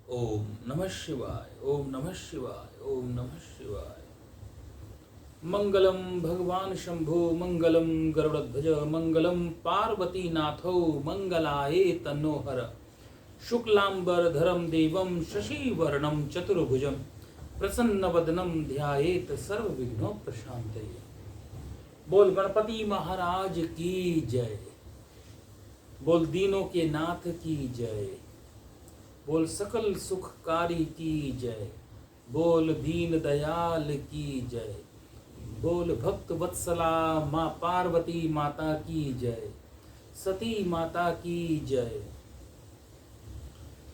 ओम नमः शिवाय। ओम नमः शिवाय। ओम नमः शिवाय। मंगलम भगवान शंभो मंगलम गरुड़ध्वज मंगलम पार्वती नाथो मंगलाये तनोहर शुक्लांबर धरम देवम शशिवर्णम चतुर्भुजम प्रसन्नवदनम ध्यायेत सर्वविघ्नोपशान्तये। बोल गणपति महाराज की जय। बोल दीनों के नाथ की जय। बोल सकल सुखकारी की जय। बोल दीन दयाल की जय। बोल भक्त वत्सला माँ पार्वती माता की जय। सती माता की जय।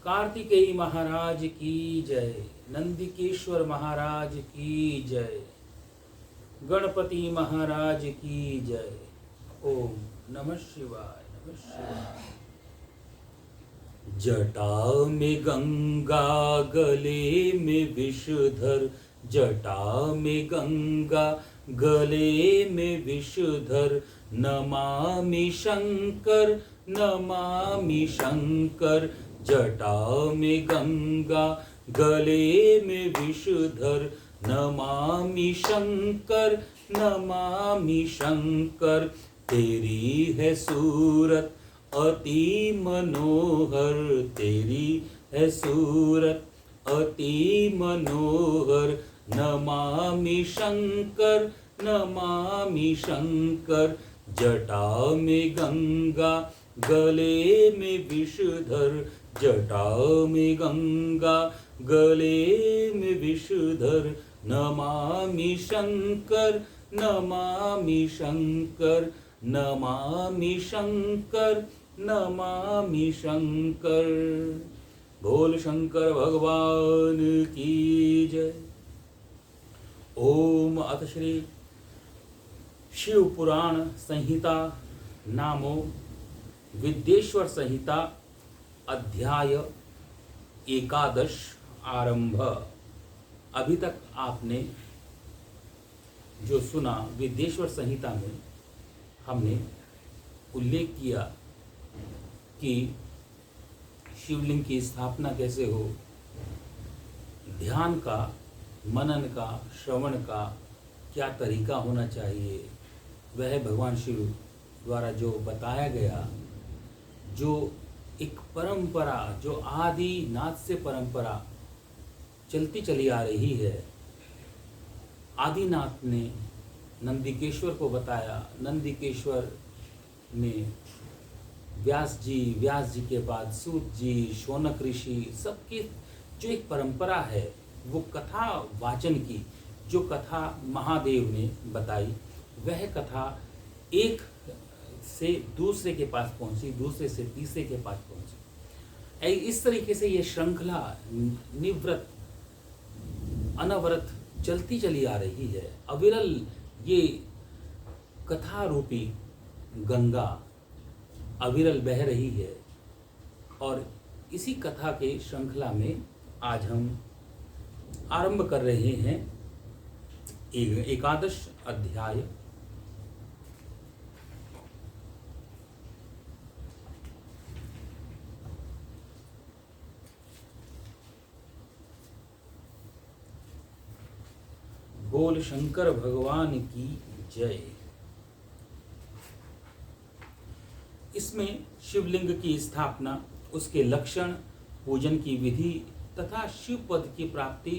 कार्तिकेय महाराज की जय। नंदिकेश्वर महाराज की जय। गणपति महाराज की जय। ओम नमः शिवाय। नमः शिवाय। जटा में गंगा गले में विषधर, जटा में गंगा गले में विषधर, नमामि शंकर नमामि शंकर। जटा में गंगा गले में विषधर, नमामि शंकर नमामि शंकर। तेरी है सूरत अति मनोहर, तेरी है सूरत अति मनोहर। नमामि शंकर नमामि शंकर। जटा में गंगा गले में विषधर, जटा में गंगा गले में विषधर। नमामि शंकर नमामि शंकर। नमामि शंकर नमामि शंकर। बोल शंकर भगवान की जय। ओम अथ श्री शिव पुराण संहिता नामो विद्येश्वर संहिता अध्याय 11 आरंभ। अभी तक आपने जो सुना, विद्येश्वर संहिता में हमने उल्लेख किया कि शिवलिंग की स्थापना कैसे हो, ध्यान का, मनन का, श्रवण का क्या तरीका होना चाहिए, वह भगवान शिव द्वारा जो बताया गया, जो एक परंपरा, जो आदि नाथ से परंपरा चलती चली आ रही है। आदिनाथ ने नंदिकेश्वर को बताया, नंदिकेश्वर ने व्यास जी के बाद सूत जी, शौनक ऋषि, सबकी जो एक परंपरा है, वो कथा वाचन की, जो कथा महादेव ने बताई, वह कथा एक से दूसरे के पास पहुंची, दूसरे से तीसरे के पास पहुंची। इस तरीके से ये श्रृंखला निवृत्त अनवरत चलती चली आ रही है। अविरल ये कथा रूपी गंगा अविरल बह रही है। और इसी कथा के श्रृंखला में आज हम आरंभ कर रहे हैं 11 अध्याय। बोल शंकर भगवान की जय। इसमें शिवलिंग की स्थापना, उसके लक्षण, पूजन की विधि तथा शिव पद की प्राप्ति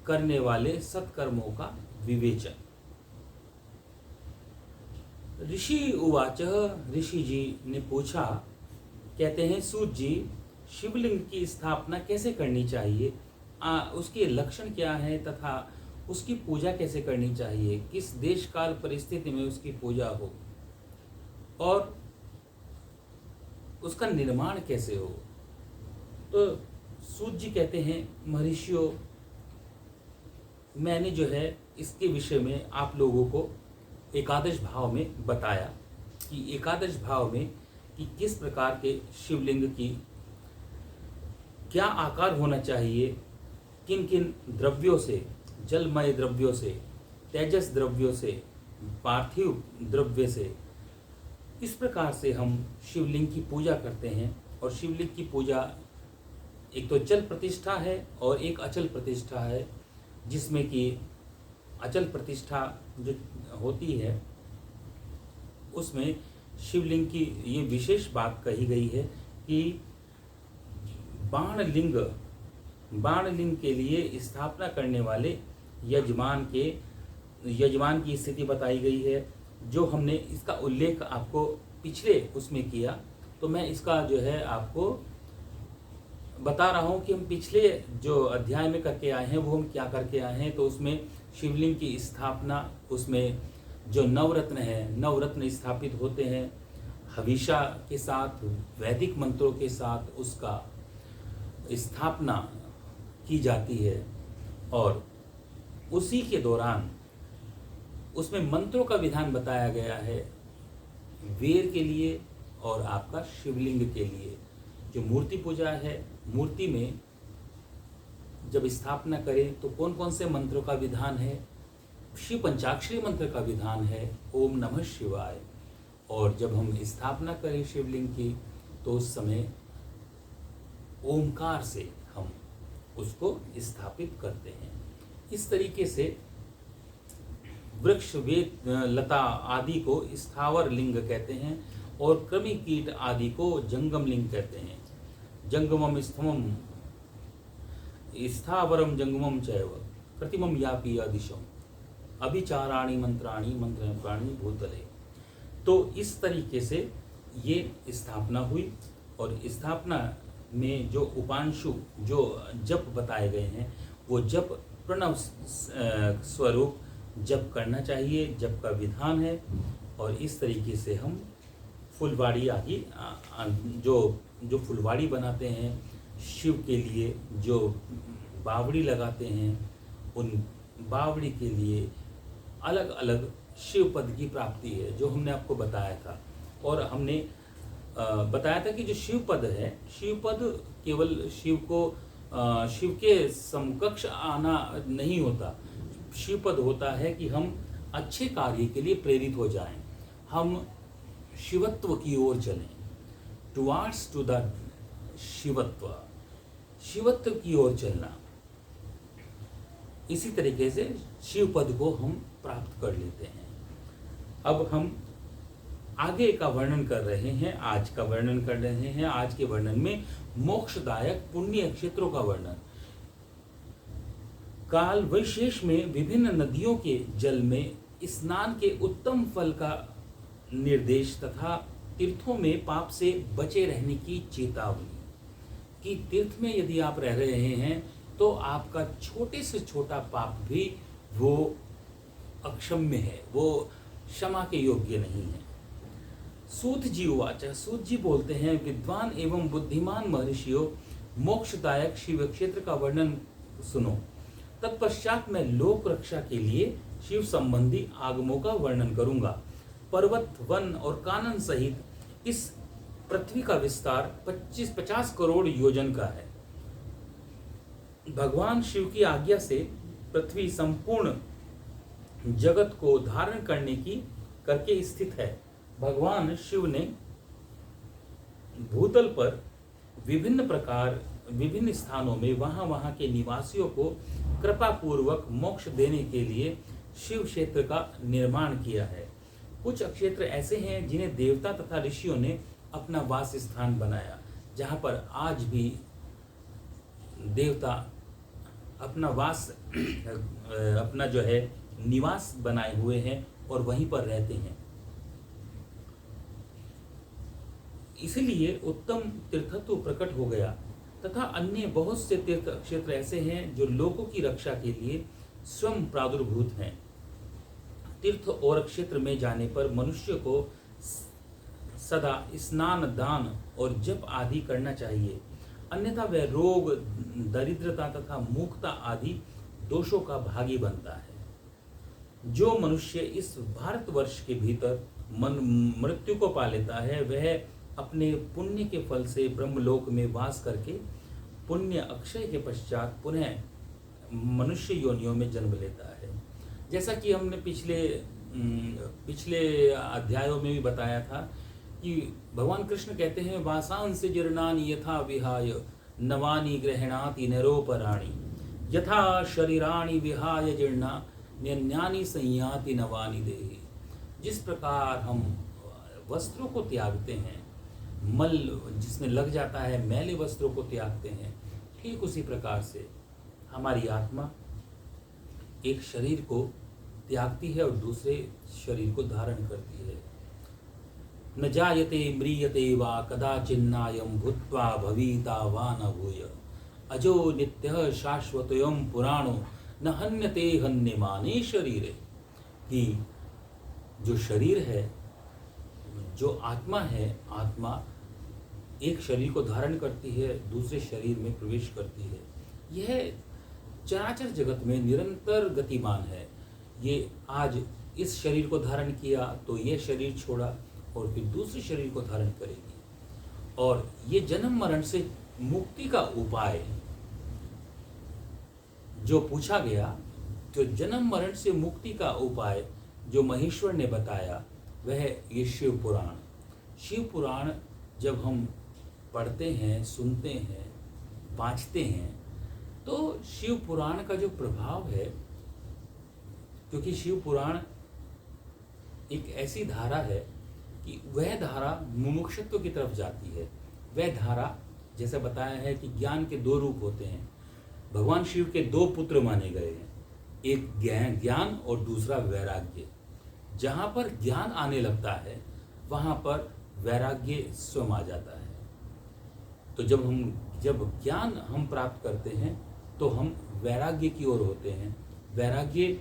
करने वाले सत्कर्मों का विवेचन। ऋषि उवाच, ऋषि जी ने पूछा, कहते हैं सूत जी, शिवलिंग की स्थापना कैसे करनी चाहिए, उसके लक्षण क्या है तथा उसकी पूजा कैसे करनी चाहिए, किस देश काल परिस्थिति में उसकी पूजा हो और उसका निर्माण कैसे हो। तो सूत जी कहते हैं, महर्षियों, मैंने जो है इसके विषय में आप लोगों को एकादश भाव में बताया कि एकादश भाव में कि किस प्रकार के शिवलिंग की क्या आकार होना चाहिए, किन किन द्रव्यों से, जलमय द्रव्यों से, तेजस द्रव्यों से, पार्थिव द्रव्य से, इस प्रकार से हम शिवलिंग की पूजा करते हैं। और शिवलिंग की पूजा एक तो चल प्रतिष्ठा है और एक अचल प्रतिष्ठा है, जिसमें कि अचल प्रतिष्ठा जो होती है उसमें शिवलिंग की ये विशेष बात कही गई है कि बाणलिंग के लिए स्थापना करने वाले यजमान की स्थिति बताई गई है। जो हमने इसका उल्लेख आपको पिछले उसमें किया, तो मैं इसका जो है आपको बता रहा हूँ कि हम पिछले जो अध्याय में करके आए हैं वो हम क्या करके आए हैं। तो उसमें शिवलिंग की स्थापना, उसमें जो नवरत्न स्थापित होते हैं, हविषा के साथ, वैदिक मंत्रों के साथ उसका स्थापना की जाती है। और उसी के दौरान उसमें मंत्रों का विधान बताया गया है वेर के लिए और आपका शिवलिंग के लिए। जो मूर्ति पूजा है, मूर्ति में जब स्थापना करें तो कौन कौन से मंत्रों का विधान है? शिव पंचाक्षरी मंत्र का विधान है, ओम नमः शिवाय। और जब हम स्थापना करें शिवलिंग की तो उस समय ओमकार से हम उसको स्थापित करते हैं। इस तरीके से वृक्ष, वेद, लता आदि को स्थावर लिंग कहते हैं और कृमि कीट आदि को जंगम लिंग कहते हैं। जंगमम स्थमम स्थावरम जंगमम चैव कृत्रिमम यापि अदिशम अभिचाराणि मंत्राणि मंत्र प्राणी भूतले। तो इस तरीके से ये स्थापना हुई। और स्थापना में जो उपांशु, जो जप बताए गए हैं, वो जप प्रणव स्वरूप जप करना चाहिए, जप का विधान है। और इस तरीके से हम फुलवाड़ी आदि जो फुलवाड़ी बनाते हैं शिव के लिए, जो बावड़ी लगाते हैं, उन बावड़ी के लिए अलग अलग शिव पद की प्राप्ति है, जो हमने आपको बताया था। और हमने बताया था कि जो शिव पद है, शिव पद केवल शिव के समकक्ष आना नहीं होता। शिव पद होता है कि हम अच्छे कार्य के लिए प्रेरित हो जाएं, हम शिवत्व की ओर चलें, टुवार्ड्स टू द शिवत्व की ओर चलना। इसी तरीके से शिव पद को हम प्राप्त कर लेते हैं। अब हम आगे का वर्णन कर रहे हैं, आज का वर्णन कर रहे हैं। आज के वर्णन में मोक्षदायक पुण्य क्षेत्रों का वर्णन, काल वैशेष में विभिन्न नदियों के जल में स्नान के उत्तम फल का निर्देश तथा तीर्थों में पाप से बचे रहने की चेतावनी कि तीर्थ में यदि आप रह रहे हैं तो आपका छोटे से छोटा पाप भी वो अक्षम्य है, वो क्षमा के योग्य नहीं है। सूत जी उवाच, सूत जी बोलते हैं, विद्वान एवं बुद्धिमान महर्षियों, मोक्षदायक शिव क्षेत्र का वर्णन सुनो। तत्पश्चात मैं लोक रक्षा के लिए शिव संबंधी आगमों का वर्णन करूंगा। पर्वत, वन और कानन सहित इस पृथ्वी का विस्तार 50 करोड़ योजन का है। भगवान शिव की आज्ञा से पृथ्वी संपूर्ण जगत को धारण करके स्थित है। भगवान शिव ने भूतल पर विभिन्न स्थानों में वहां के निवासियों को कृपा पूर्वक मोक्ष देने के लिए शिव क्षेत्र का निर्माण किया है। कुछ क्षेत्र ऐसे हैं जिन्हें देवता तथा ऋषियों ने अपना वास स्थान बनाया, जहां पर आज भी देवता अपना जो है निवास बनाए हुए हैं और वहीं पर रहते हैं। इसलिए उत्तम तीर्थत्व प्रकट हो गया तथा अन्य बहुत से तीर्थ क्षेत्र ऐसे हैं जो लोगों की रक्षा के लिए स्वयं प्रादुर्भूत हैं। तीर्थ और क्षेत्र में जाने पर मनुष्य को सदा स्नान, दान और जप आदि करना चाहिए, अन्यथा वह रोग, दरिद्रता तथा मूर्खता आदि दोषों का भागी बनता है। जो मनुष्य इस भारतवर्ष के भीतर मृत्यु को पा लेता है, वह अपने पुण्य के फल से ब्रह्मलोक में वास करके पुण्य अक्षय के पश्चात पुनः मनुष्य योनियों में जन्म लेता है। जैसा कि हमने पिछले अध्यायों में भी बताया था कि भगवान कृष्ण कहते हैं, वासांस जीर्णानि यथा विहाय नवानि गृह्णाति नरोपराणि यथा शरीराणि विहाय जीर्णा न्यन्यानि संयाति नवानि देहि। जिस प्रकार हम वस्त्रों को त्यागते हैं, मल जिसमें लग जाता है, मैले वस्त्रों को त्यागते हैं, ठीक उसी प्रकार से हमारी आत्मा एक शरीर को त्यागती है और दूसरे शरीर को धारण करती है। न जायते म्रियते वा कदाचिन्नायं भूत्वा भविता वा न भूय अजो नित्यः शाश्वतोऽयं पुराणो न हन्यते हन्यमाने शरीरे। कि जो शरीर है, जो आत्मा है, आत्मा एक शरीर को धारण करती है, दूसरे शरीर में प्रवेश करती है। यह चराचर जगत में निरंतर गतिमान है। ये आज इस शरीर को धारण किया तो ये शरीर छोड़ा और फिर दूसरे शरीर को धारण करेगी। और ये जन्म मरण से मुक्ति का उपाय जो पूछा गया, तो जन्म मरण से मुक्ति का उपाय जो महेश्वर ने बताया वह ये शिव पुराण। शिव पुराण जब हम पढ़ते हैं, सुनते हैं, वाँचते हैं, तो शिव पुराण का जो प्रभाव है, क्योंकि शिव पुराण एक ऐसी धारा है कि वह धारा मुमुक्षुत्व की तरफ जाती है। वह धारा, जैसे बताया है कि ज्ञान के दो रूप होते हैं। भगवान शिव के दो पुत्र माने गए हैं, एक ज्ञान और दूसरा वैराग्य। जहाँ पर ज्ञान आने लगता है वहाँ पर वैराग्य स्वयं आ जाता है। तो जब ज्ञान हम प्राप्त करते हैं तो हम वैराग्य की ओर होते हैं। वैराग्य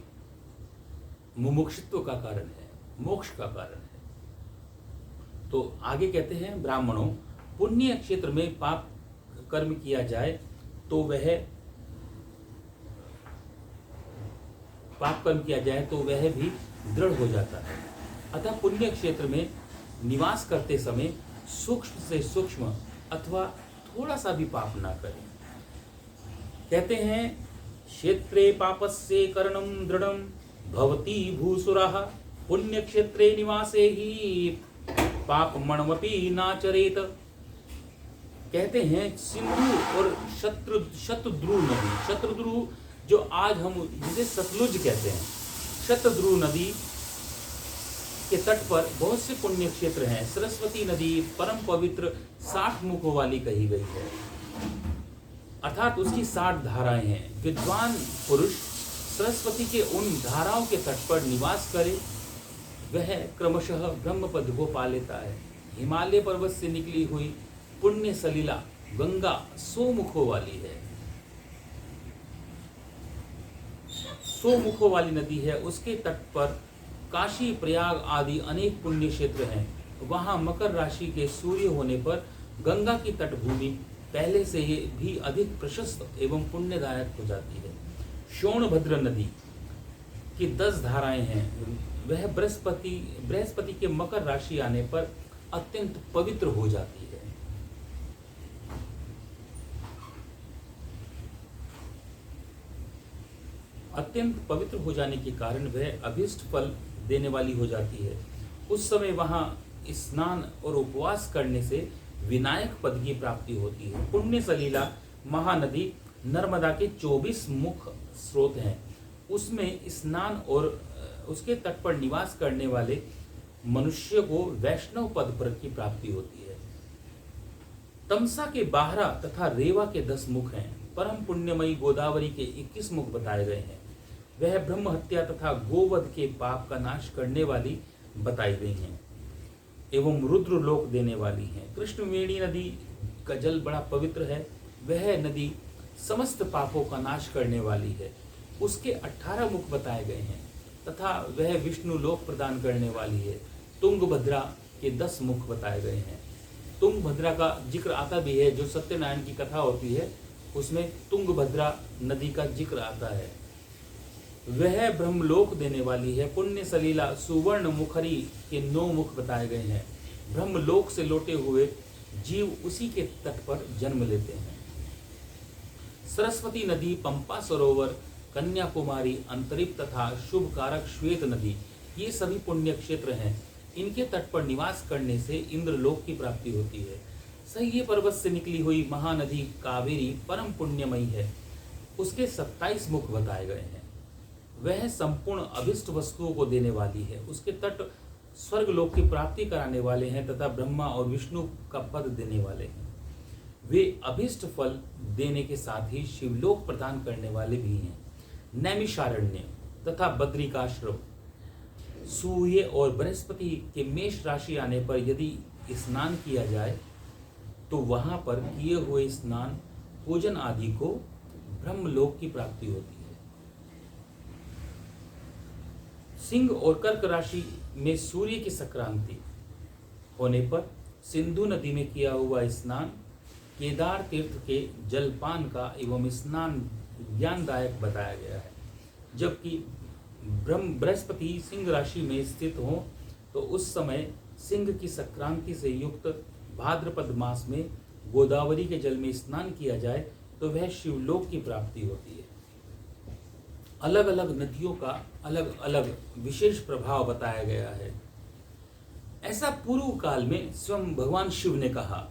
मुमुक्षुत्व का कारण है, मोक्ष का कारण है। तो आगे कहते हैं, ब्राह्मणों, पुण्य क्षेत्र में पाप कर्म किया जाए तो वह भी दृढ़ हो जाता है। अतः पुण्य क्षेत्र में निवास करते समय सूक्ष्म से सूक्ष्म अथवा थोड़ा सा भी पाप ना करें। कहते हैं, क्षेत्रे पापस्य करणं दृढ़ं भवति भूसुरः पुण्य क्षेत्रे निवासे ही पापमणमपि नाचरेत। कहते हैं, सिंधु और शतद्रु नदी, शतद्रु जो आज हम जिसे सतलुज कहते हैं, शतद्रु नदी के तट पर बहुत से पुण्य क्षेत्र हैं। सरस्वती नदी परम पवित्र 60 मुखों वाली कही गई है, अर्थात उसकी 60 धाराएं हैं। विद्वान पुरुष सरस्वती के उन धाराओं के तट पर निवास करे, वह क्रमशः ब्रह्म पद को पा लेता है। हिमालय पर्वत से निकली हुई पुण्य सलीला गंगा 100 मुखों वाली है, 100 मुखों वाली नदी है। उसके तट पर काशी, प्रयाग आदि अनेक पुण्य क्षेत्र हैं। वहाँ मकर राशि के सूर्य होने पर गंगा की तटभूमि पहले से भी अधिक प्रशस्त एवं पुण्यदायक हो जाती है। शोणभद्र नदी की 10 धाराएं हैं। वह बृहस्पति के मकर राशि आने पर अत्यंत पवित्र हो जाती है। अत्यंत पवित्र हो जाने के कारण वह अभीष्ट फल देने वाली हो जाती है। उस समय वहाँ स्नान और उपवास करने से विनायक पद की प्राप्ति होती है। पुण्य सलीला महानदी नर्मदा के 24 मुख स्रोत हैं। उसमें स्नान और उसके तट पर निवास करने वाले मनुष्य को वैष्णव पद पर की प्राप्ति होती है। तमसा के बाहरा तथा रेवा के 10 मुख हैं। परम पुण्यमयी गोदावरी के 21 मुख बताए गए हैं। वह ब्रह्म हत्या तथा गोवध के पाप का नाश करने वाली बताई गई हैं एवं रुद्र लोक देने वाली हैं। कृष्णवेणी नदी का जल बड़ा पवित्र है। वह नदी समस्त पापों का नाश करने वाली है। उसके 18 मुख बताए गए हैं तथा वह विष्णु लोक प्रदान करने वाली है। तुंगभद्रा के 10 मुख बताए गए हैं। तुंगभद्रा का जिक्र आता भी है, जो सत्यनारायण की कथा होती है उसमें तुंगभद्रा नदी का जिक्र आता है। वह ब्रह्मलोक देने वाली है। पुण्य सलीला सुवर्ण मुखरी के 9 मुख बताए गए हैं। ब्रह्मलोक से लौटे हुए जीव उसी के तट पर जन्म लेते हैं। सरस्वती नदी, पंपा सरोवर, कन्याकुमारी, अंतरिक्ष तथा शुभ कारक श्वेत नदी, ये सभी पुण्य क्षेत्र हैं। इनके तट पर निवास करने से इंद्रलोक की प्राप्ति होती है। सह्य पर्वत से निकली हुई महानदी कावेरी परम पुण्यमयी है। उसके 27 मुख बताए गए हैं। वह संपूर्ण अभिष्ट वस्तुओं को देने वाली है। उसके तट स्वर्ग लोक की प्राप्ति कराने वाले हैं तथा ब्रह्मा और विष्णु का पद देने वाले हैं। वे अभिष्ट फल देने के साथ ही शिवलोक प्रदान करने वाले भी हैं। नैमिषारण्य तथा बद्रिकाश्रम, सूर्य और बृहस्पति के मेष राशि आने पर यदि स्नान किया जाए तो वहां पर किए हुए स्नान पूजन आदि को ब्रह्मलोक की प्राप्ति होती है। सिंह और कर्क राशि में सूर्य की संक्रांति होने पर सिंधु नदी में किया हुआ स्नान केदार तीर्थ के जलपान का एवं स्नान ज्ञानदायक बताया गया है। जबकि बृहस्पति सिंह राशि में स्थित हो तो उस समय सिंह की संक्रांति से युक्त भाद्रपद मास में गोदावरी के जल में स्नान किया जाए तो वह शिवलोक की प्राप्ति होती है। अलग अलग नदियों का अलग अलग विशेष प्रभाव बताया गया है। ऐसा पूर्व काल में स्वयं भगवान शिव ने कहा,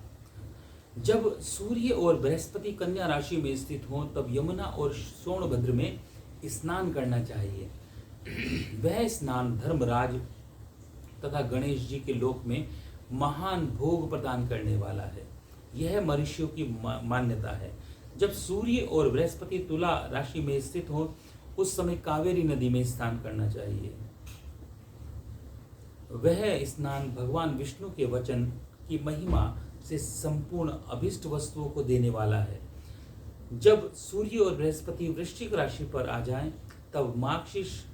जब सूर्य और बृहस्पति कन्या राशि में स्थित हों तब यमुना और सोनभद्र में स्नान करना चाहिए। वह स्नान धर्मराज तथा गणेश जी के लोक में महान भोग प्रदान करने वाला है। यह महर्षियों की मान्यता है। जब सूर्य और बृहस्पति तुला राशि में स्थित हो उस समय कावेरी नदी में स्नान करना चाहिए। वह स्नान भगवान विष्णु के वचन की महिमा से संपूर्ण अभिष्ट वस्तुओं को देने वाला है। जब सूर्य और बृहस्पति वृश्चिक राशि पर आ जाएं, तब मार्गशीर्ष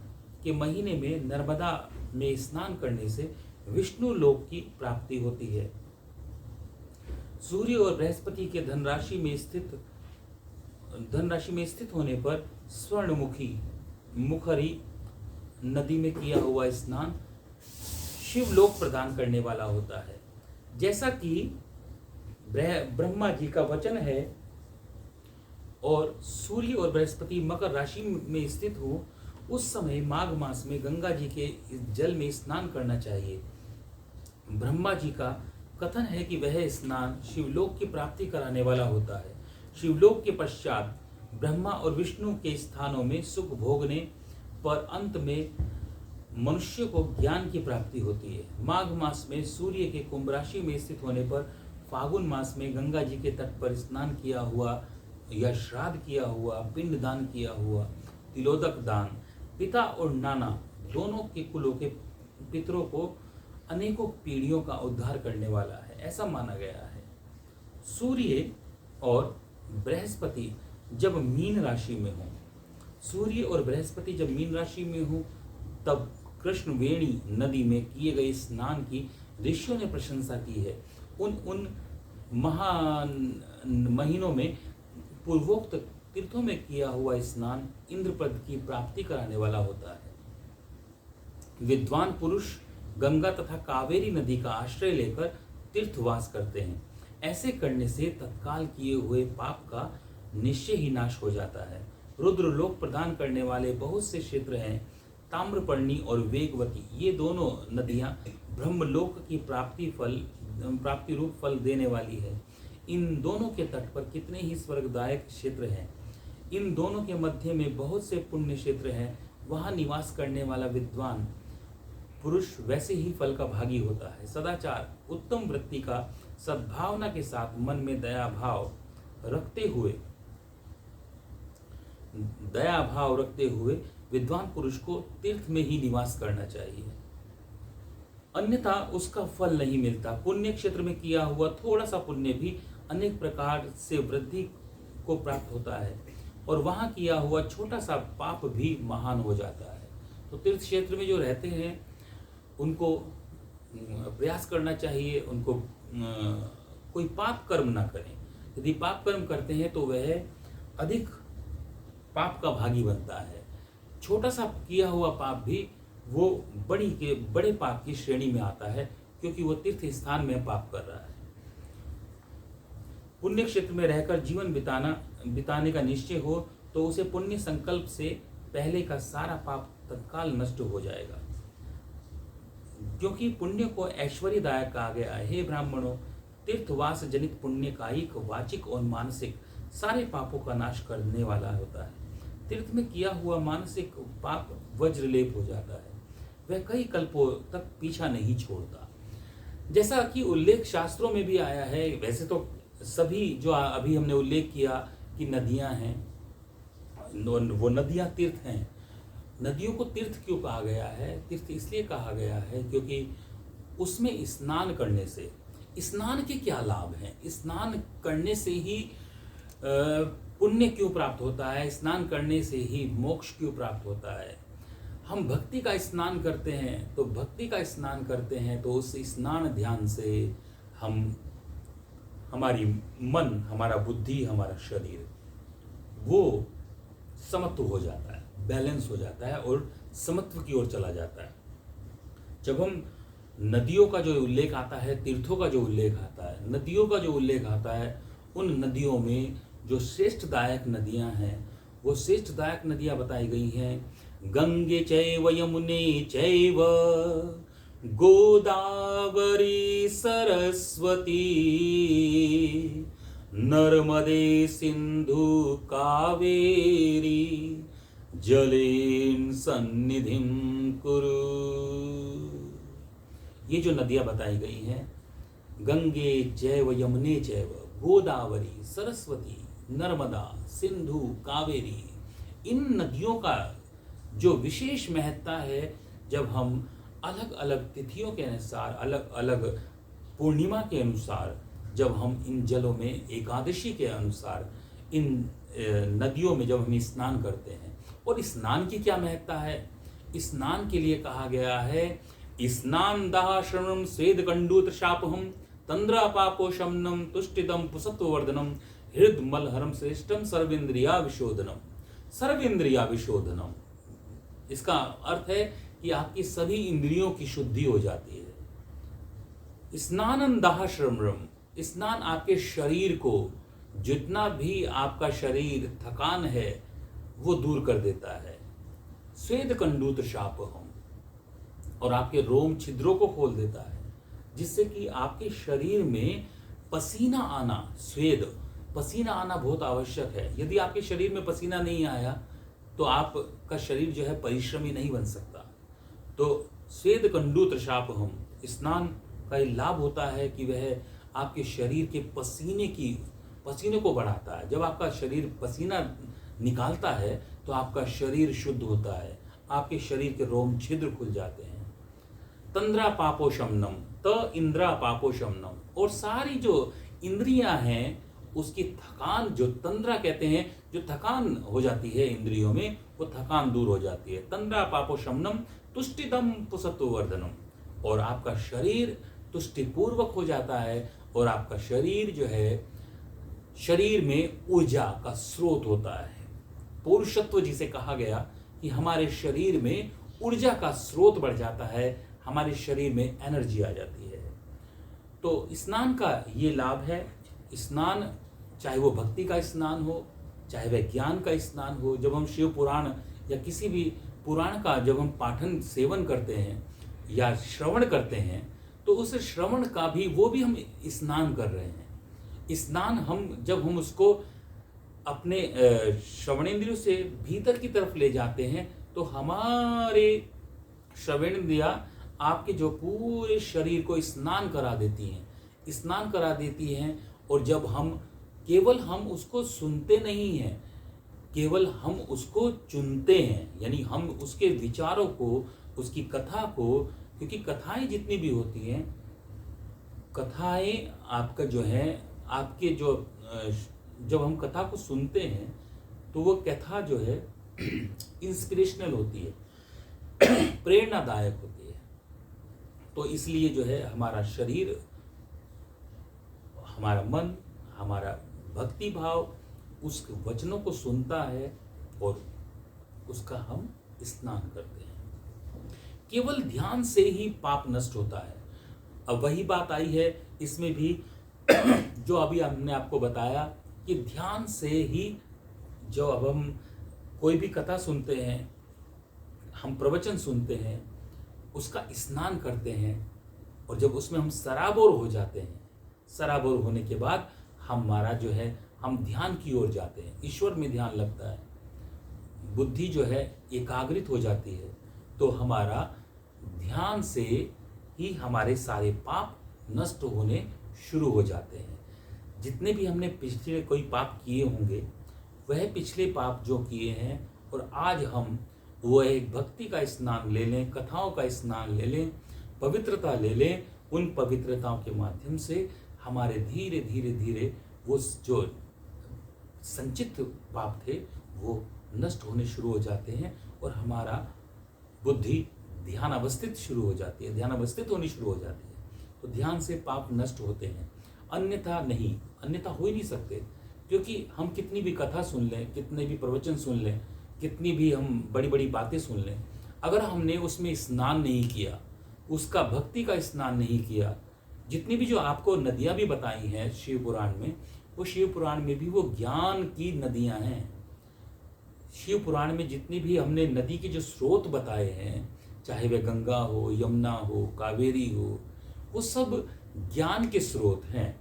के महीने में नर्मदा में स्नान करने से विष्णु लोक की प्राप्ति होती है। सूर्य और बृहस्पति के धनराशि में स्थित होने पर स्वर्णमुखी मुखरी नदी में किया हुआ स्नान शिवलोक प्रदान करने वाला होता है। जैसा कि ब्रह्मा जी का वचन है और सूर्य और बृहस्पति मकर राशि में स्थित हो उस समय माघ मास में गंगा जी के जल में स्नान करना चाहिए। ब्रह्मा जी का कथन है कि वह स्नान शिवलोक की प्राप्ति कराने वाला होता है। शिवलोक के पश्चात ब्रह्मा और विष्णु के स्थानों में सुख भोगने पर अंत में मनुष्य को ज्ञान की प्राप्ति होती है। माघ मास में सूर्य के कुंभ राशि में स्थित होने पर फागुन मास में गंगा जी के तट पर स्नान किया हुआ या श्राद्ध किया हुआ, पिंड दान किया हुआ, तिलोदक दान पिता और नाना दोनों के कुलों के पितरों को अनेकों पीढ़ियों का उद्धार करने वाला है, ऐसा माना गया है। सूर्य और बृहस्पति जब मीन राशि में हो, सूर्य और बृहस्पति जब मीन राशि में हो तब कृष्णवेणी नदी में किए गए स्नान की ऋषियों ने प्रशंसा की है। उन महान महीनों में पूर्वोक्त तीर्थों में किया हुआ स्नान इंद्रपद की प्राप्ति कराने वाला होता है। विद्वान पुरुष गंगा तथा कावेरी नदी का आश्रय लेकर तीर्थवास करते हैं। ऐसे करने से तत्काल किए हुए पाप का निश्चय ही नाश हो जाता है। रुद्रलोक प्रदान करने वाले बहुत से क्षेत्र हैं। ताम्रपर्णी और वेगवती ये दोनों नदियां ब्रह्मलोक की प्राप्ति रूप फल देने वाली है। इन दोनों के तट पर कितने ही स्वर्गदायक क्षेत्र हैं। इन दोनों के मध्य में बहुत से पुण्य क्षेत्र हैं। वहां निवास करने वाला विद्वान पुरुष वैसे ही फल का भागी होता है। सदाचार, उत्तम वृत्ति का सद्भावना के साथ मन में दया भाव रखते हुए विद्वान पुरुष को तीर्थ में ही निवास करना चाहिए, अन्यथा उसका फल नहीं मिलता। पुण्य क्षेत्र में किया हुआ थोड़ा सा पुण्य भी अनेक प्रकार से वृद्धि को प्राप्त होता है और वहां किया हुआ छोटा सा पाप भी महान हो जाता है। तो तीर्थ क्षेत्र में जो रहते हैं उनको प्रयास करना चाहिए, उनको कोई पाप कर्म ना करें। यदि पाप कर्म करते हैं तो वह अधिक पाप का भागी बनता है। छोटा सा किया हुआ पाप भी वो बड़े पाप की श्रेणी में आता है, क्योंकि वो तीर्थ स्थान में पाप कर रहा है। पुण्य क्षेत्र में रहकर जीवन बिताने का निश्चय हो तो उसे पुण्य संकल्प से पहले का सारा पाप तत्काल नष्ट हो जाएगा, क्योंकि पुण्य को ऐश्वर्यदायक कहा गया है। हे ब्राह्मणों, तीर्थवास जनित पुण्य कायिक, वाचिक और मानसिक सारे पापों का नाश करने वाला होता है। तीर्थ में किया हुआ मानसिक पाप वज्रलेप हो जाता है, वह कई कल्पों तक पीछा नहीं छोड़ता। जैसा कि उल्लेख शास्त्रों में भी आया है, वैसे तो सभी जो अभी हमने उल्लेख किया कि नदियां हैं, वो नदियां तीर्थ हैं। नदियों को तीर्थ क्यों कहा गया है? तीर्थ इसलिए कहा गया है क्योंकि उसमें स्नान करने से, स्नान के क्या लाभ हैं? स्नान करने से ही पुण्य क्यों प्राप्त होता है? स्नान करने से ही मोक्ष क्यों प्राप्त होता है? हम भक्ति का स्नान करते हैं, तो भक्ति का स्नान करते हैं तो उस स्नान ध्यान से हम, हमारी मन, हमारा बुद्धि, हमारा शरीर वो समत्व हो जाता है, बैलेंस हो जाता है और समत्व की ओर चला जाता है। जब हम नदियों का जो उल्लेख आता है, तीर्थों का जो उल्लेख आता है, नदियों का जो उल्लेख आता है, उन नदियों में जो श्रेष्ठदायक नदियां हैं, वो श्रेष्ठदायक नदियां बताई गई हैं। गंगे चैव यमुने चैव गोदावरी सरस्वती नर्मदे सिंधु कावेरी जलेन सन्निधिं कुरु। ये जो नदियां बताई गई हैं, गंगे चैव यमुने चैव गोदावरी सरस्वती नर्मदा सिंधु कावेरी, इन नदियों का जो विशेष महत्ता है, जब हम अलग अलग तिथियों के अनुसार, अलग अलग पूर्णिमा के अनुसार, जब हम इन जलों में एकादशी के अनुसार इन नदियों में जब हम स्नान करते हैं, और स्नान की क्या महत्ता है? स्नान के लिए कहा गया है स्नान दाह श्रवणम स्वेद कंडूत शापहम तंद्रा पापो शमनम तुष्टिदम पुसत्ववर्धनम हृद मलहरम श्रेष्ठम सर्वेंद्रिया विशोधनम। सर्वेंद्रिया विशोधनम, इसका अर्थ है कि आपकी सभी इंद्रियों की शुद्धि हो जाती है। स्नानम दाह श्रवणम, स्नान आपके शरीर को, जितना भी आपका शरीर थकान है वो दूर कर देता है। स्वेद कंडूत शापहम, और आपके रोम छिद्रों को खोल देता है, जिससे कि आपके शरीर में पसीना आना, स्वेद पसीना आना बहुत आवश्यक है। यदि आपके शरीर में पसीना नहीं आया तो आपका शरीर जो है परिश्रमी नहीं बन सकता। तो स्वेद कंडूत शापहम, स्नान का ये लाभ होता है कि वह आपके शरीर के पसीने को बढ़ाता है। जब आपका शरीर पसीना निकालता है तो आपका शरीर शुद्ध होता है, आपके शरीर के रोम छिद्र खुल जाते हैं। तंद्रा पापो शमनम, त इंद्रा पापो शमनम, और सारी जो इंद्रियां हैं उसकी थकान, जो तंद्रा कहते हैं, जो थकान हो जाती है इंद्रियों में, वो थकान दूर हो जाती है। तंद्रा पापो शमनम तुष्टिदम पुसत्ववर्धनम, और आपका शरीर तुष्टिपूर्वक हो जाता है, और आपका शरीर जो है, शरीर में ऊर्जा का स्रोत होता है। पुरुषत्व जिसे कहा गया कि हमारे शरीर में ऊर्जा का स्रोत बढ़ जाता है, हमारे शरीर में एनर्जी आ जाती है। तो स्नान का ये लाभ है। स्नान चाहे वो भक्ति का स्नान हो, चाहे वह ज्ञान का स्नान हो। जब हम शिव पुराण या किसी भी पुराण का जब हम पाठन सेवन करते हैं या श्रवण करते हैं, तो उस श्रवण का भी, वो भी हम स्नान कर रहे हैं। स्नान जब हम उसको अपने श्रवणेंद्रियों से भीतर की तरफ ले जाते हैं, तो हमारे श्रवणेंद्रियां आपके जो पूरे शरीर को स्नान करा देती हैं। और जब केवल हम उसको सुनते नहीं हैं, केवल हम उसको चुनते हैं, यानी हम उसके विचारों को, उसकी कथा को, क्योंकि कथाएं जितनी भी होती हैं, कथाएं आपका जो है, आपके जो जब हम कथा को सुनते हैं तो वो कथा जो है इंस्पिरेशनल होती है, प्रेरणादायक होती है। तो इसलिए जो है हमारा शरीर, हमारा मन, हमारा भक्ति भाव उस वचनों को सुनता है और उसका हम स्नान करते हैं। केवल ध्यान से ही पाप नष्ट होता है। अब वही बात आई है इसमें भी जो अभी हमने आपको बताया कि ध्यान से ही, जो अब हम कोई भी कथा सुनते हैं, हम प्रवचन सुनते हैं, उसका स्नान करते हैं, और जब उसमें हम सराबोर हो जाते हैं, सराबोर होने के बाद हमारा जो है हम ध्यान की ओर जाते हैं, ईश्वर में ध्यान लगता है, बुद्धि जो है एकाग्रित हो जाती है, तो हमारा ध्यान से ही हमारे सारे पाप नष्ट होने शुरू हो जाते हैं। जितने भी हमने पिछले कोई पाप किए होंगे, वह पिछले पाप जो किए हैं, और आज हम वह एक भक्ति का स्नान ले लें, कथाओं का स्नान ले लें, पवित्रता ले लें, उन पवित्रताओं के माध्यम से हमारे धीरे धीरे धीरे वो जो संचित पाप थे वो नष्ट होने शुरू हो जाते हैं, और हमारा बुद्धि ध्यान अवस्थित शुरू हो जाती है, ध्यान अवस्थित होनी शुरू हो जाती है। तो ध्यान से पाप नष्ट होते हैं, अन्यथा नहीं, अन्यथा हो ही नहीं सकते। क्योंकि हम कितनी भी कथा सुन लें, कितने भी प्रवचन सुन लें, कितनी भी हम बड़ी बड़ी बातें सुन लें, अगर हमने उसमें स्नान नहीं किया, उसका भक्ति का स्नान नहीं किया, जितनी भी जो आपको नदियाँ भी बताई हैं शिव पुराण में, वो शिव पुराण में भी वो ज्ञान की नदियाँ हैं। शिव पुराण में जितनी भी हमने नदी के जो स्रोत बताए हैं, चाहे वह गंगा हो, यमुना हो, कावेरी हो, वो सब ज्ञान के स्रोत हैं।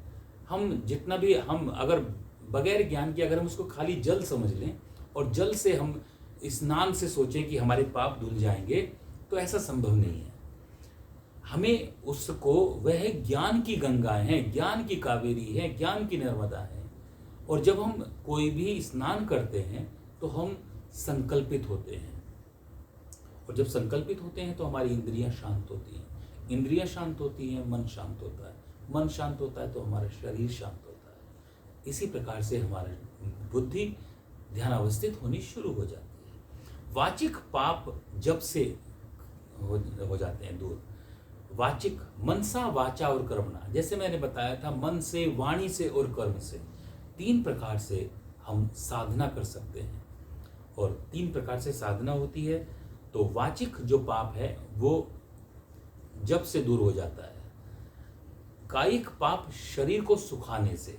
हम जितना भी हम अगर बगैर ज्ञान के अगर हम उसको खाली जल समझ लें और जल से हम स्नान से सोचें कि हमारे पाप धुल जाएंगे, तो ऐसा संभव नहीं है। हमें उसको वह ज्ञान की गंगा है, ज्ञान की कावेरी है, ज्ञान की नर्मदा है। और जब हम कोई भी स्नान करते हैं तो हम संकल्पित होते हैं, और जब संकल्पित होते हैं तो हमारी इंद्रियां शांत होती हैं, इंद्रियां शांत होती हैं, मन शांत होता है, मन शांत होता है तो हमारा शरीर शांत होता है। इसी प्रकार से हमारा बुद्धि ध्यान अवस्थित होनी शुरू हो जाती है। वाचिक पाप जब से हो जाते हैं दूर, वाचिक मनसा, वाचा और कर्मणा, जैसे मैंने बताया था, मन से, वाणी से और कर्म से, 3 प्रकार से हम साधना कर सकते हैं। और 3 प्रकार से साधना होती है। तो वाचिक जो पाप है वो जब से दूर हो जाता है। कायिक पाप शरीर को सुखाने से,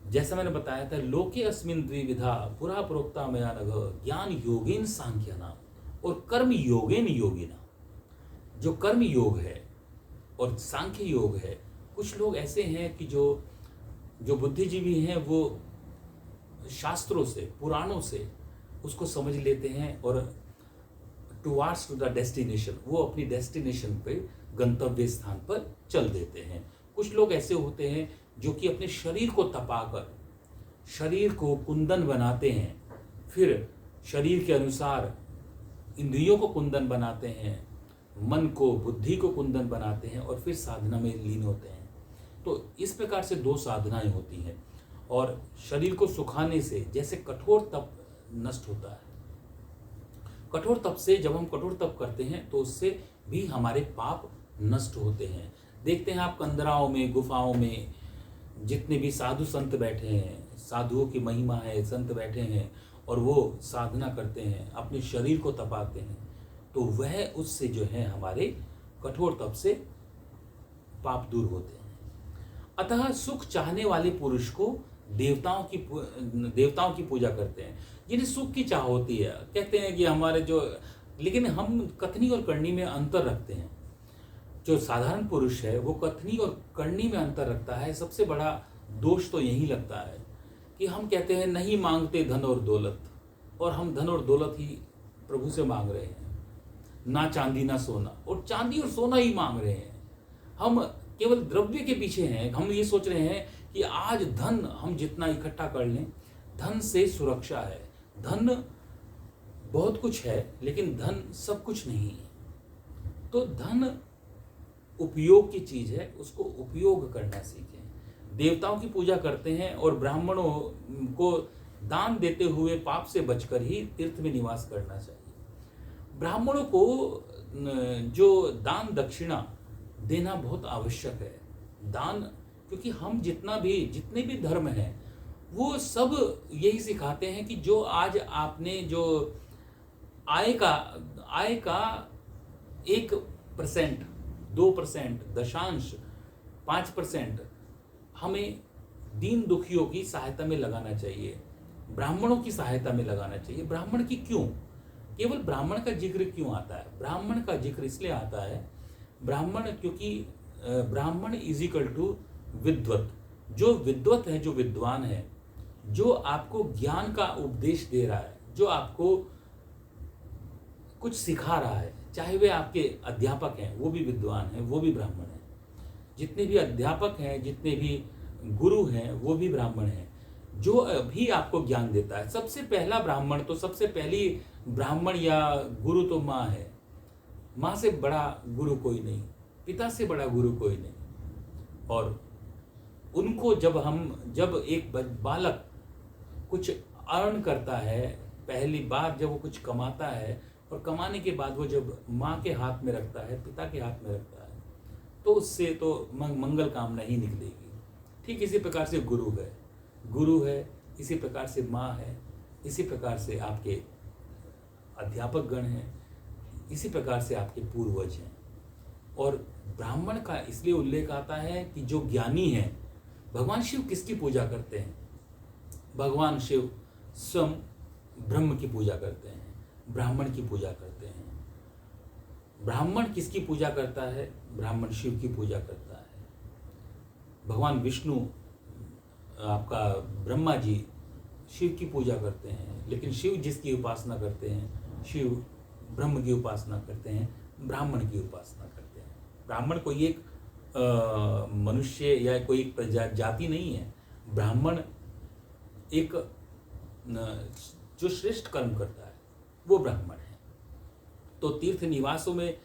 जैसा मैंने बताया था, लोके अस्मिन् द्विविधा पुरा प्रोक्ता मया नघ, ज्ञान योगेन सांख्यानाम और कर्म योगेन योगिना। जो कर्म योग है और सांख्य योग है, कुछ लोग ऐसे हैं कि जो बुद्धिजीवी हैं वो शास्त्रों से, पुराणों से उसको समझ लेते हैं और टुवार्ड्स टू द डेस्टिनेशन, वो अपनी डेस्टिनेशन पे, गंतव्य स्थान पर चल देते हैं। कुछ लोग ऐसे होते हैं जो कि अपने शरीर को तपाकर शरीर को कुंदन बनाते हैं, फिर शरीर के अनुसार इंद्रियों को कुंदन बनाते हैं, मन को, बुद्धि को कुंदन बनाते हैं, और फिर साधना में लीन होते हैं। तो इस प्रकार से 2 साधनाएं होती हैं। और शरीर को सुखाने से, जैसे कठोर तप नष्ट होता है, कठोर तप से, जब हम कठोर तप करते हैं तो उससे भी हमारे पाप नष्ट होते हैं। देखते हैं आप कंदराओं में, गुफाओं में जितने भी साधु संत बैठे हैं, साधुओं की महिमा है, संत बैठे हैं और वो साधना करते हैं, अपने शरीर को तपाते हैं, तो वह उससे जो है हमारे कठोर तप से पाप दूर होते हैं। अतः सुख चाहने वाले पुरुष को देवताओं की पूजा करते हैं, जिन्हें सुख की चाह होती है। कहते हैं कि हमारे जो, लेकिन हम कथनी और करनी में अंतर रखते हैं। जो साधारण पुरुष है वो कथनी और करनी में अंतर रखता है। सबसे बड़ा दोष तो यही लगता है कि हम कहते हैं नहीं मांगते धन और दौलत, और हम धन और दौलत ही प्रभु से मांग रहे हैं, ना चांदी ना सोना, और चांदी और सोना ही मांग रहे हैं। हम केवल द्रव्य के पीछे हैं। हम ये सोच रहे हैं कि आज धन हम जितना इकट्ठा कर लें, धन से सुरक्षा है। धन बहुत कुछ है, लेकिन धन सब कुछ नहीं है। तो धन उपयोग की चीज है, उसको उपयोग करना सीखें। देवताओं की पूजा करते हैं और ब्राह्मणों को दान देते हुए पाप से बचकर ही तीर्थ में निवास करना चाहिए। ब्राह्मणों को जो दान दक्षिणा देना बहुत आवश्यक है। दान, क्योंकि हम जितने भी धर्म हैं वो सब यही सिखाते हैं कि जो आज आपने जो आय का 1%, 2%, दशांश, 5% हमें दीन दुखियों की सहायता में लगाना चाहिए, ब्राह्मणों की सहायता में लगाना चाहिए। ब्राह्मण की क्यों? केवल ब्राह्मण का जिक्र क्यों आता है? ब्राह्मण का जिक्र इसलिए आता है, ब्राह्मण क्योंकि ब्राह्मण इज इक्वल टू विद्वत, जो विद्वत है, जो विद्वान है, जो आपको ज्ञान का उपदेश दे रहा है, जो आपको कुछ सिखा रहा है, चाहे वे आपके अध्यापक हैं, वो भी विद्वान हैं, वो भी ब्राह्मण हैं। जितने भी अध्यापक हैं, जितने भी गुरु हैं, वो भी ब्राह्मण हैं। जो भी आपको ज्ञान देता है, सबसे पहला ब्राह्मण तो, सबसे पहली ब्राह्मण या गुरु तो माँ है। माँ से बड़ा गुरु कोई नहीं, पिता से बड़ा गुरु कोई नहीं। और उनको जब एक बालक कुछ अर्न करता है, पहली बार जब वो कुछ कमाता है, और कमाने के बाद वो जब माँ के हाथ में रखता है, पिता के हाथ में रखता है, तो उससे तो मंगल कामना ही निकलेगी। ठीक इसी प्रकार से गुरु है, इसी प्रकार से माँ है, इसी प्रकार से आपके अध्यापक गण हैं, इसी प्रकार से आपके पूर्वज हैं। और ब्राह्मण का इसलिए उल्लेख आता है कि जो ज्ञानी है, भगवान शिव किसकी पूजा करते हैं? भगवान शिव स्वयं ब्रह्म की पूजा करते हैं, ब्राह्मण की पूजा करते हैं। ब्राह्मण किसकी पूजा करता है? ब्राह्मण शिव की पूजा करता है। भगवान विष्णु, आपका ब्रह्मा जी शिव की पूजा करते हैं, लेकिन शिव जिसकी उपासना करते हैं, शिव ब्रह्म की उपासना करते हैं, ब्राह्मण की उपासना करते हैं। ब्राह्मण कोई एक मनुष्य या कोई एक जाति नहीं है। ब्राह्मण एक जो श्रेष्ठ कर्म करता है, वो ब्राह्मण है। तो तीर्थ निवासों में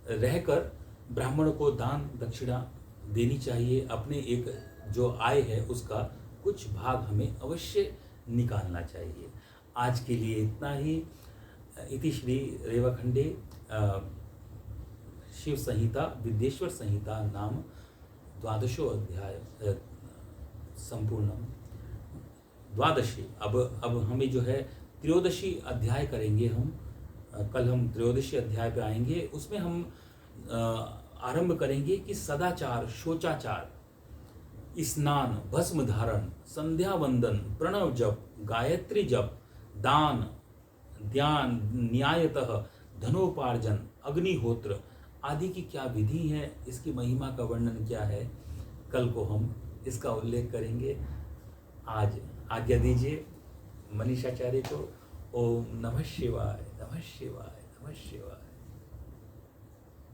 रहकर ब्राह्मणों को दान दक्षिणा देनी चाहिए। अपने एक जो आय है उसका कुछ भाग हमें अवश्य निकालना चाहिए। आज के लिए इतना ही। इति श्री रेवाखंडे शिव संहिता विद्येश्वर संहिता नाम 12 अध्याय संपूर्णम। द्वादशी, अब हमें जो है त्रयोदशी अध्याय करेंगे हम। कल हम त्रयोदशी अध्याय पे आएंगे। उसमें हम आरंभ करेंगे कि सदाचार, शोचाचार, स्नान, भस्म धारण, संध्या वंदन, प्रणव जप, गायत्री जप, दान, ध्यान, न्यायतः धनोपार्जन, अग्निहोत्र आदि की क्या विधि है, इसकी महिमा का वर्णन क्या है, कल को हम इसका उल्लेख करेंगे। आज आज्ञा दीजिए मनीषाचार्य को। ओम नमः शिवाय, नमः शिवाय, नमः शिवाय।